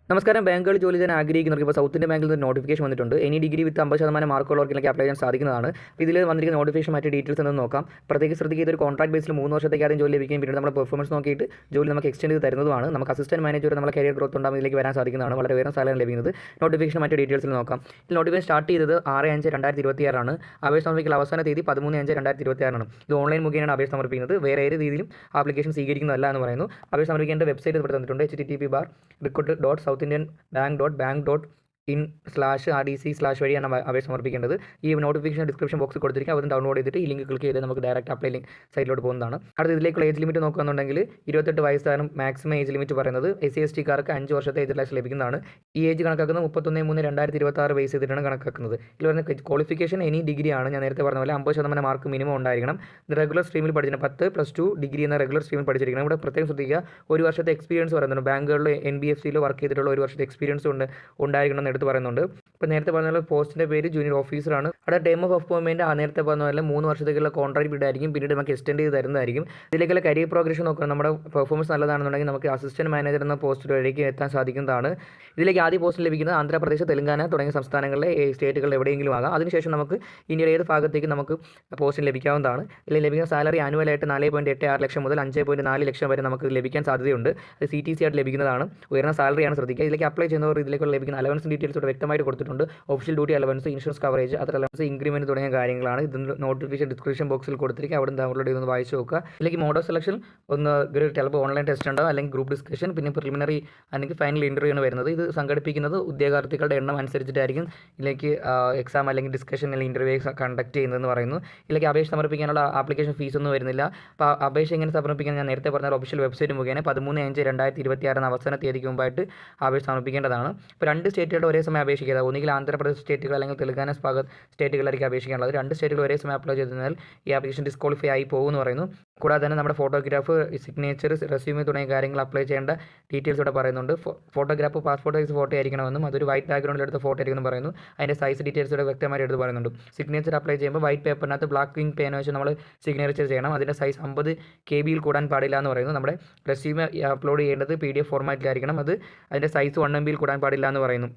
നമസ്കാരം. ബാങ്കുകളിൽ ജോലി ചെയ്യാൻ ആഗ്രഹിക്കുന്നവർക്ക് ഇപ്പോൾ സൗത്ത് ഇന്ത്യൻ ബാങ്കിൽ നിന്ന് നോട്ടിഫിക്കേഷൻ വന്നിട്ടുണ്ട്. എനി ഡിഗ്രി വിത്ത് 50% മാർക്കുള്ളവർക്കെല്ലാം അപ്ലൈ ചെയ്യാൻ സാധിക്കുന്നതാണ്. ഇതിൽ വന്നിരിക്കുന്ന നോട്ടിഫിക്കേഷൻ മറ്റു ഡീറ്റെയിൽസ് എന്ന് നോക്കാം. പ്രത്യേകിച്ച് ശ്രദ്ധിക്കുക, ഇതൊരു കോൺട്രാക്ട് ബേസിൽ 3 വർഷത്തേക്ക് ആദ്യം ജോലി ലഭിക്കുകയും പിന്നീട് നമ്മുടെ പെർഫോമൻസ് നോക്കിയിട്ട് ജോലി നമുക്ക് എക്സ്റ്റെൻഡ് ചെയ്ത് തരുന്നതുമാണ്. നമുക്ക് അസിസ്റ്റന്റ് മാനേജർ നമ്മുടെ കരിയർ ഗ്രോത്ത് ഉണ്ടാകും ഇതിലേക്ക് വരാൻ സാധിക്കുന്നതാണ്. വളരെ ഉയർന്ന സാലറി ലഭിക്കുന്നത്. നോട്ടിഫിക്കേഷൻ മറ്റു ഡീറ്റെയിൽസിൽ നോക്കാം. ഇതിൽ നോട്ടിഫിക്കേഷൻ സ്റ്റാർട്ട് ചെയ്തത് 6/5/2026 ആണ്. അപേക്ഷ സമർപ്പിക്കൽ അവസാന തീയതി 13/5/2026 ആണ്. ഇത് ഓൺലൈൻ മുഖേനയാണ് അപേക്ഷ സമർപ്പിക്കുന്നത്. വേറെ ഏത് രീതിയിലും ആപ്ലിക്കേഷൻ സ്വീകരിക്കുന്നതല്ല എന്ന് പറയുന്നു. അപേക്ഷ സമർപ്പിക്കേണ്ട വെബ്സൈറ്റ് ഇവിടെ തന്നിട്ടുണ്ട്. http://recruit.south.indian.bank.in/rdc/ വഴിയാണ് അപേക്ഷ സമർപ്പിക്കേണ്ടത്. ഈ നോട്ടിഫിക്കേഷൻ ഡിസ്ക്രിപ്ഷൻ ബോക്സിൽ കൊടുത്തിരിക്കുക. അത് ഡൗൺലോഡ് ചെയ്തിട്ട് ഈ ലിങ്ക് ക്ലിക്ക് ചെയ്ത് നമുക്ക് ഡയറക്റ്റ് അപ്ലൈ ലിങ്ക് സൈറ്റിലോട്ട് പോകുന്നതാണ്. അടുത്ത ഇതിലേക്കുള്ള ഏജ് ലിമിറ്റ് നോക്കുകയാണെന്നുണ്ടെങ്കിൽ 28 വയസ്സാണ് മാക്സിമം ഏജ് ലിമിറ്റ് പറയുന്നത്. SC/ST കാർക്ക് 5 വർഷത്തെ ഏജ് റിലാക്സ് ലഭിക്കുന്നതാണ്. ഈ ഏജ് കണക്കാക്കുന്നത് 31/3/2026 ബേസ് ചെയ്തിട്ടാണ് കണക്കാക്കുന്നത്. ഇതിൽ വരുന്ന ക്വാളിഫിക്കേഷൻ എനി ഡിഗ്രി ആണ്. ഞാൻ നേരത്തെ പറഞ്ഞ പോലെ 50% മാർക്ക് മിനിമം ഉണ്ടായിരിക്കണം. ഇത് റെഗുലർ സ്ട്രീമിൽ പഠിച്ചിട്ടുണ്ട്. 10+2 ഡിഗ്രി എന്ന റെഗുലർ സ്ട്രീമിൽ പഠിച്ചിരിക്കണം. ഇവിടെ പ്രത്യേകം ശ്രദ്ധിക്കുക, 1 വർഷത്തെ എക്സ്പീരിയൻസ് പറയുന്നുണ്ട്. ബാങ്കുകളിൽ NBFCയിൽ വർക്ക് ചെയ്തിട്ടുള്ള 1 വർഷത്തെ എക്സ്പീരിയൻസ് ഉണ്ടായിരിക്കണം എന്ന് എടുത്ത് പറയുന്നുണ്ട്. ഇപ്പോൾ നേരത്തെ പറഞ്ഞ പോലെ പോസ്റ്റിൻ്റെ പേര് ജൂനിയർ ഓഫീസറാണ്. അവിടെ ടൈം ഓഫ് അപ്പോയിൻമെൻറ്റ് നേരത്തെ പറഞ്ഞ പോലെ 3 വർഷത്തേക്കുള്ള കോൺട്രാക്ട് പീരീഡ് ആയിരിക്കും. പിന്നീട് നമുക്ക് എക്സ്റ്റെൻഡ് ചെയ്ത് തരുന്നതായിരിക്കും. ഇതിലേക്കുള്ള കരിയർ പ്രോഗ്രഷൻ നോക്കണം. നമ്മുടെ പെർഫോമൻസ് നല്ലതാണെന്നുണ്ടെങ്കിൽ നമുക്ക് അസിസ്റ്റന്റ് മാനേജർ എന്ന പോസ്റ്റിലേക്ക് എത്താൻ സാധിക്കുന്നതാണ്. ഇതിലേക്ക് ആദ്യ പോസ്റ്റ് ലഭിക്കുന്നത് ആന്ധ്രാപ്രദേശ്, തെലങ്കാന തുടങ്ങിയ സംസ്ഥാനങ്ങളിലെ സ്റ്റേറ്റുകളിൽ എവിടെയെങ്കിലും ആകാം. അതിനുശേഷം നമുക്ക് ഇന്ത്യയുടെ ഏത് ഭാഗത്തേക്ക് നമുക്ക് പോസ്റ്റിന് ലഭിക്കാവുന്നതാണ്. ഇതിൽ ലഭിക്കുന്ന സാലറി ആനുവലായിട്ട് 4.86 ലക്ഷം മുതൽ 5.4 ലക്ഷം വരെ നമുക്ക് ലഭിക്കാൻ സാധ്യതയുണ്ട്. അത് CTC ആയിട്ട് ലഭിക്കുന്നതാണ്. ഉയർന്ന സാലറിയാണ്. ശ്രദ്ധിക്കുക, ഇതിലേക്ക് അപ്ലൈ ചെയ്യുന്നവർ ഇതിലേക്ക് ലഭിക്കുന്ന അലവൻസ് ഡീറ്റെയിൽസ് ഇവിടെ വ്യക്തമായിട്ട് കൊടുത്തിട്ടുണ്ട്. Official duty allowance, insurance coverage, other allowance, increment തുടങ്ങിയ കാര്യങ്ങളാണ്. ഇതിൻ്റെ നോട്ടിഫിക്കേഷൻ ഡിസ്ക്രിപ്ഷൻ ബോക്സിൽ കൊടുത്തിരിക്കുക. അവിടെ ഡൗൺലോഡ് ചെയ്തൊന്ന് വായിച്ച് നോക്കുക. ഇതിലേക്ക് മോഡ് ഓഫ് സെലക്ഷൻ ചിലപ്പോൾ ഓൺലൈൻ ടെസ്റ്റ് ഉണ്ടാവും, അല്ലെങ്കിൽ ഗ്രൂപ്പ് ഡിസ്കഷൻ, പിന്നെ പ്രിലിമിനറി അല്ലെങ്കിൽ ഫൈനൽ ഇൻ്റർവ്യൂ ആണ് വരുന്നത്. ഇത് സംഘടിപ്പിക്കുന്നത് ഉദ്യോഗാർത്ഥികളുടെ എണ്ണം അനുസരിച്ചിട്ടായിരിക്കും ഇതിലേക്ക് എക്സാം അല്ലെങ്കിൽ ഡിസ്കഷൻ അല്ലെങ്കിൽ ഇൻ്റർവ്യൂ കണ്ടക്ട് ചെയ്യുന്നതെന്ന് പറയുന്നു. ഇതിലേക്ക് അപേക്ഷ സമർപ്പിക്കാനുള്ള ആപ്ലിക്കേഷൻ ഫീസ് ഒന്നും വരുന്നില്ല. അപ്പോൾ അപേക്ഷ എങ്ങനെ സമർപ്പിക്കാൻ ഞാൻ നേരത്തെ പറഞ്ഞ ഒഫീഷ്യൽ വെബ്സൈറ്റ് മുഖേന 13/5/2026 അവസാന തീയതിക്ക് മുമ്പായിട്ട് അപേക്ഷ സമർപ്പിക്കേണ്ടതാണ്. ഇപ്പോൾ 2 സ്റ്റേറ്റുകളുടെ ഒരേ സമയം അപേക്ഷിക്കുക. ഒന്നുകിൽ ആന്ധ്രാപ്രദേശ് സ്റ്റേറ്റുകൾ അല്ലെങ്കിൽ തെലങ്കാന സ്റ്റേറ്റുകളിലായിരിക്കും അപേക്ഷിക്കാനുള്ളത്. 2 സ്റ്റേറ്റുകൾ ഒരേ സമയം അപ്ലൈ ചെയ്തതിനാൽ ഈ ആപ്ലിക്കേഷൻ ഡിസ്ക്വാളിഫൈ ആയി പോകുമെന്ന് പറയുന്നു. കൂടാതെ തന്നെ നമ്മുടെ ഫോട്ടോഗ്രാഫ്, സിഗ്നേച്ചർ, റെസ്യൂമേ തുടങ്ങിയ കാര്യങ്ങൾ അപ്ലൈ ചെയ്യേണ്ട ഡീറ്റെയിൽസ് ഇവിടെ പറയുന്നുണ്ട്. ഫോട്ടോഗ്രാഫ് പാസ്പോർട്ട് സൈസ് ഫോട്ടോ ആയിരിക്കണമെന്നും അതൊരു വൈറ്റ് ബാക്ക്ഗ്രൗണ്ടിൽ എടുത്ത ഫോട്ടോ ആയിരിക്കുമെന്ന് പറയുന്നു. അതിൻ്റെ സൈസ് ഡീറ്റെയിൽസ് ഇവിടെ വ്യക്തമായിട്ട് എടുത്ത് പറയുന്നുണ്ട്. സിഗ്നേച്ചർ അപ്ലൈ ചെയ്യുമ്പോൾ വൈറ്റ് പേപ്പറിനകത്ത് ബ്ലാക്ക് ഇങ്ക് പേന വെച്ച് നമ്മൾ സിഗ്നേച്ചർ ചെയ്യണം. അതിൻ്റെ സൈസ് 50 KB കൂടാൻ പാടില്ല എന്ന് പറയുന്നു. നമ്മുടെ റെസ്യൂമേ അപ്ലോഡ് ചെയ്യേണ്ടത് PDF ഫോർമാറ്റിലായിരിക്കണം. അതിൻ്റെ സൈസ് 1 MB കൂടാൻ പാടില്ല എന്ന് പറയുന്നു.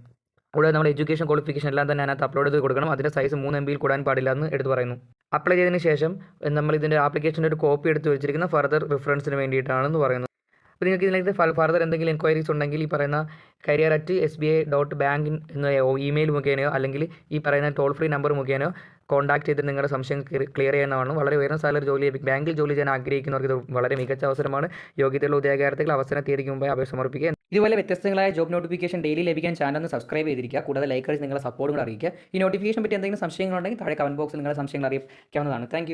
കൂടാതെ നമ്മുടെ എഡ്യൂക്കേഷൻ ക്വാളിഫിക്കേഷൻ എല്ലാം തന്നെ അതിനകത്ത് അപ്ലോഡ് ചെയ്ത് കൊടുക്കണം. അതിൻ്റെ സൈസ് 3 MB കൂടാൻ പാടില്ല എന്ന് എടുത്ത് പറയുന്നു. അപ്ലൈ ചെയ്തതിന് ശേഷം നമ്മൾ ഇതിൻ്റെ ആപ്ലിക്കേഷൻ്റെ ഒരു കോപ്പി എടുത്ത് വെച്ചിരിക്കുന്ന ഫർദർ റിഫറൻസിന് വേണ്ടിയിട്ടാണെന്ന് പറയുന്നു. അപ്പോൾ നിങ്ങൾക്ക് ഇതിലേക്ക് ഫർദർ എന്തെങ്കിലും എൻക്വയറീസ് ഉണ്ടെങ്കിൽ ഈ പറയുന്ന career@sbi.bank എന്ന ഇമെയിൽ മുഖേനയോ അല്ലെങ്കിൽ ഈ പറയുന്ന ടോൾ ഫ്രീ നമ്പർ മുഖേനയോ കോൺടാക്ട് ചെയ്തിട്ട് നിങ്ങളുടെ സംശയം ക്ലിയർ ചെയ്യുന്നതാണ്. വളരെ ഉയർന്ന സാലറി ബാങ്കിൽ ജോലി ചെയ്യാൻ ആഗ്രഹിക്കുന്നവർക്ക് ഇത് വളരെ മികച്ച അവസരമാണ്. യോഗ്യതയുള്ള ഉദ്യോഗാർത്ഥികൾ അവസര തീയതിക്ക് മുമ്പേ അപേക്ഷ സമർപ്പിക്കുക. ഇതുപോലെ വ്യത്യസ്തങ്ങളായ ജോബ് നോട്ടിഫിക്കേഷൻ ഡെയിലി ലഭിക്കാൻ ചാനൽ സബ്സ്ക്രൈബ് ചെയ്തിരിക്കുക. കൂടാതെ ലൈക്ക് അടിച്ച് നിങ്ങളുടെ സപ്പോർട്ടും അറിയിക്കുക. ഈ നോട്ടിഫിക്കേഷൻ പറ്റി എന്തെങ്കിലും സംശയങ്ങളുണ്ടെങ്കിൽ താഴെ കമൻറ്റ് ബോക്സിൽ നിങ്ങളുടെ സംശയങ്ങൾ അറിയിക്കാവുന്നതാണ്. താങ്ക്